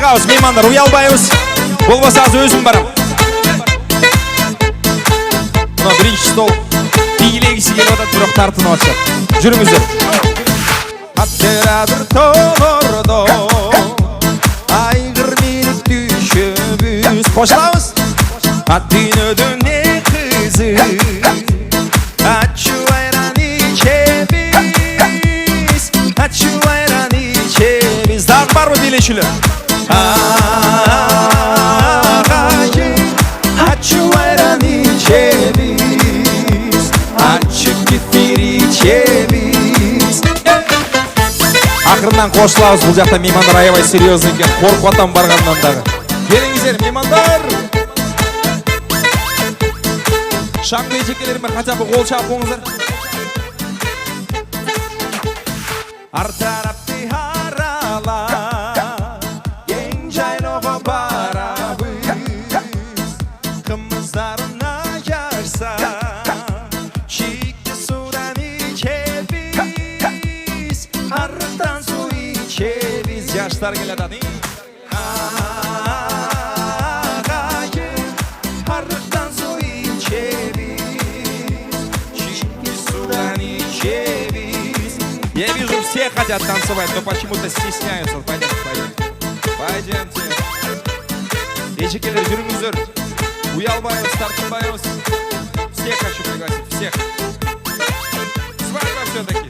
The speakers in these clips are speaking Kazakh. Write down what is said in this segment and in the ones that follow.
Шығауыз, меймандар, ұялбайыз. Болмаса аз өзім барам. Мұна бірінші стол бейгілегісі келіп атады, бірақ тартынып атшады. Жүріңіздер. Аттерадыр тоғырды, айғыр менік düşümüz. Қошыламыз. Атдүйнөдің не қызы, атшу айран içebiz, атшу айран içebiz. Дағы бар ма билешілер? Атшу айран içebiz, атшу кефир içebiz. Ақырынан қосылауыз, бұл жақта меймандар аябай серьезный екен, қорқып атам барғаннан дағы. Келіңіздер, меймандар! Шаңғы ежекелеріме қатапы қол шап оңыздар. Артарапты арала, ең жайлығы барабыз. Қымыздарына жарса, шикті судан ичебіз. Арықтан су ичебіз. Жаштар келеді. Я вижу, все хотят танцевать, но почему-то стесняются. Пойдемте, пойдемте. Пойдемте. Ежекелер, жүріңіздер. Уялбайыз, тартынбайыз. Всех хочу пригласить, всех. Свадьба все-таки.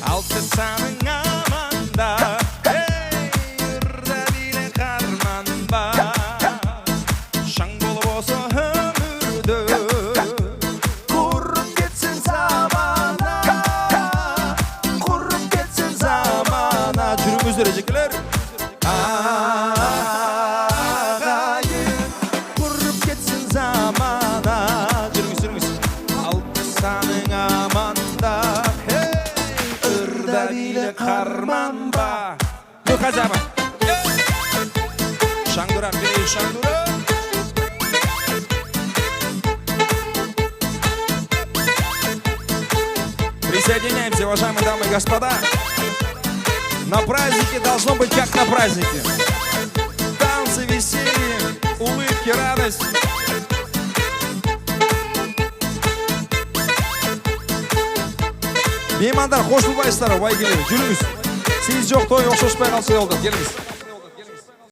Алты саның аманда, ырда биле қарманба. Шаң болып осы өмірді, құрып кетсін замана. Құрып кетсін замана. Жүріңіздер, ежекелер. Ағайын, құрып кетсін замана. Жүріңіз. Алты саның аманда, ырда биле қарманба. Ну, хотя бы. Шаңдурак, билей, шаңдурак. Присоединяемся, уважаемые дамы и господа. На празднике должно быть как на празднике. Танцы, веселье, улыбки, радость. Меймандар, қосылбайсыздар, бай келеді. Жүріңіз. Сіз жоқ той, оқшашпай қалса олдар. Келіңіз.